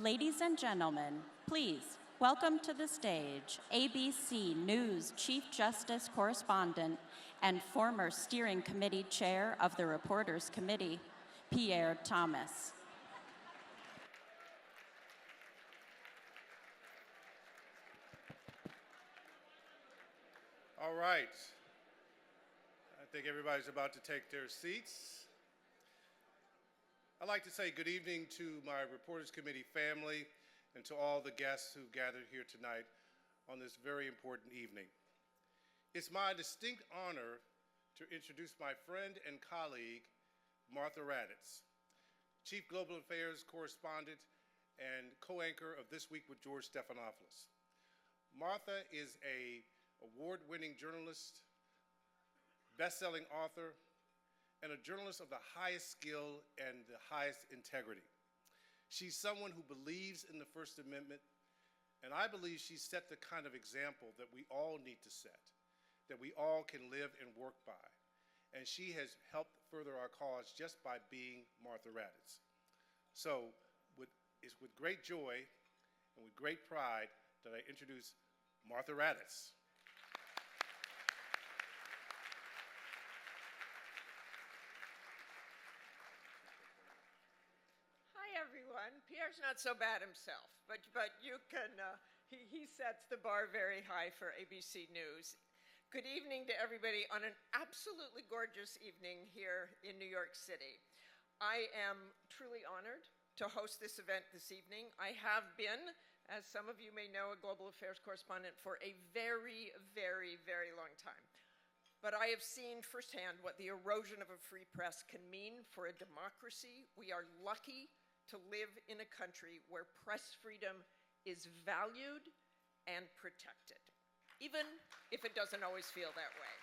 Ladies and gentlemen, please welcome to the stage ABC News Chief Justice Correspondent and former Steering Committee Chair of the Reporters Committee, Pierre Thomas. All right. I think everybody's about to take their seats. I'd like to say good evening to my Reporters Committee family and to all the guests who gathered here tonight on this very important evening. It's my distinct honor to introduce my friend and colleague, Martha Raddatz, Chief Global Affairs Correspondent and co-anchor of This Week with George Stephanopoulos. Martha is an award-winning journalist, best-selling author, and a journalist of the highest skill and the highest integrity. She's someone who believes in the First Amendment, and I believe she set the kind of example that we all need to set, that we all can live and work by. And she has helped further our cause just by being Martha Raddatz. So it's with great joy and with great pride that I introduce Martha Raddatz. Pierre's not so bad himself, but you can, he sets the bar very high for ABC News. Good evening to everybody on an absolutely gorgeous evening here in New York City. I am truly honored to host this event this evening. I have been, as some of you may know, a global affairs correspondent for a very, very, very long time. But I have seen firsthand what the erosion of a free press can mean for a democracy. We are lucky to live in a country where press freedom is valued and protected, even if it doesn't always feel that way.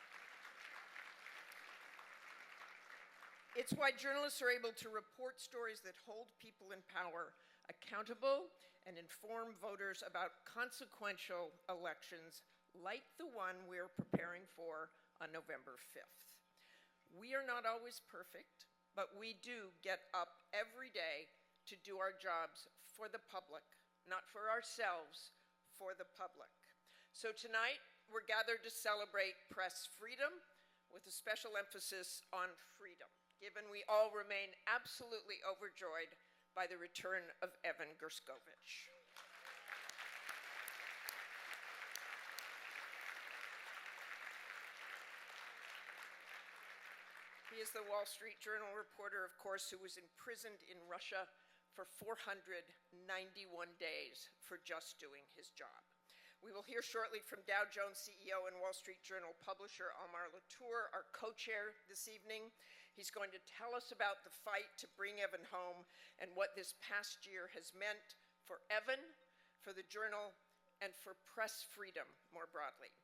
It's why journalists are able to report stories that hold people in power accountable and inform voters about consequential elections like the one we're preparing for on November 5th. We are not always perfect, but we do get up every day to do our jobs for the public, not for ourselves, for the public. So tonight, we're gathered to celebrate press freedom with a special emphasis on freedom, given we all remain absolutely overjoyed by the return of Evan Gershkovich. He is the Wall Street Journal reporter, of course, who was imprisoned in Russia for 491 days for just doing his job. We will hear shortly from Dow Jones CEO and Wall Street Journal publisher Almar Latour, our co-chair this evening. He's going to tell us about the fight to bring Evan home and what this past year has meant for Evan, for the Journal, and for press freedom more broadly.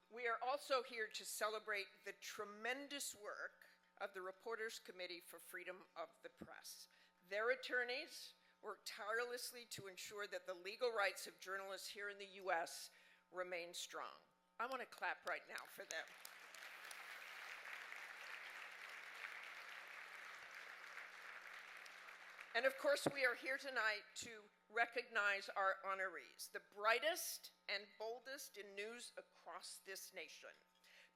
We are also here to celebrate the tremendous work of the Reporters Committee for Freedom of the Press. Their attorneys work tirelessly to ensure that the legal rights of journalists here in the US remain strong. I want to clap right now for them. And of course, we are here tonight to recognize our honorees, the brightest and boldest in news across this nation.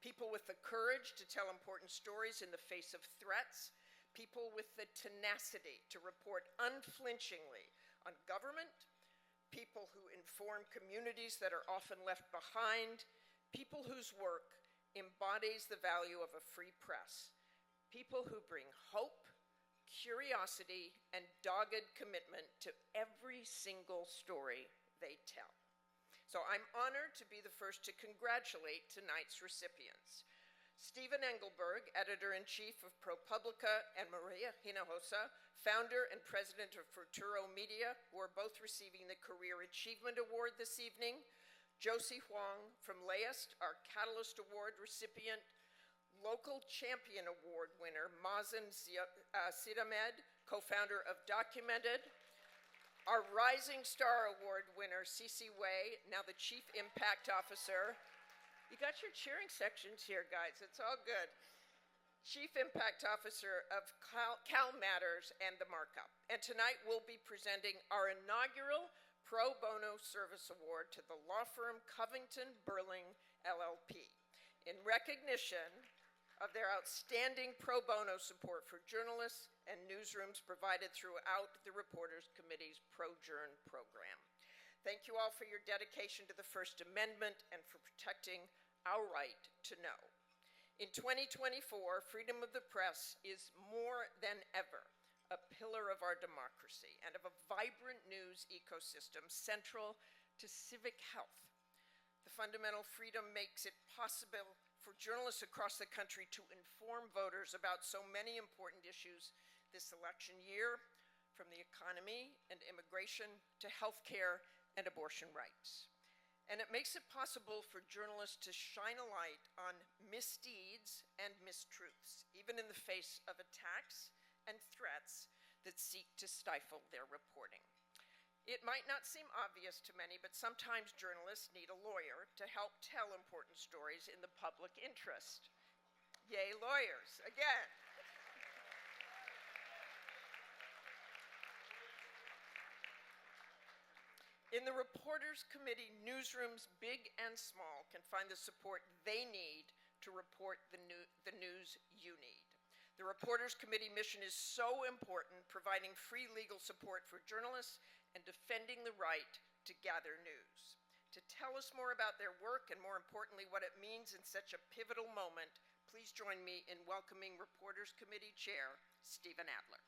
People with the courage to tell important stories in the face of threats, people with the tenacity to report unflinchingly on government, people who inform communities that are often left behind, people whose work embodies the value of a free press, people who bring hope, curiosity, and dogged commitment to every single story they tell. So I'm honored to be the first to congratulate tonight's recipients. Stephen Engelberg, editor-in-chief of ProPublica, and Maria Hinojosa, founder and president of Futuro Media, who are both receiving the Career Achievement Award this evening. Josie Huang from Laist, our Catalyst Award recipient. Local Champion Award winner, Mazen Sidamed, co-founder of Documented. Our Rising Star Award winner, Cece Wei, now the Chief Impact Officer. You got your cheering sections here, guys. It's all good. Chief Impact Officer of Cal Matters and the Markup. And tonight we'll be presenting our inaugural Pro Bono Service Award to the law firm Covington Burling LLP in recognition of their outstanding pro bono support for journalists and newsrooms provided throughout the Reporters Committee's ProJourn program. Thank you all for your dedication to the First Amendment and for protecting our right to know. In 2024, freedom of the press is more than ever a pillar of our democracy and of a vibrant news ecosystem central to civic health. The fundamental freedom makes it possible for journalists across the country to inform voters about so many important issues this election year, from the economy and immigration to healthcare and abortion rights. And it makes it possible for journalists to shine a light on misdeeds and mistruths, even in the face of attacks and threats that seek to stifle their reporting. It might not seem obvious to many, but sometimes journalists need a lawyer to help tell important stories in the public interest. Yay, lawyers, again. In the Reporters Committee, newsrooms big and small can find the support they need to report the news you need. The Reporters Committee mission is so important, providing free legal support for journalists and defending the right to gather news. To tell us more about their work and, more importantly, what it means in such a pivotal moment, please join me in welcoming Reporters Committee Chair Stephen Adler.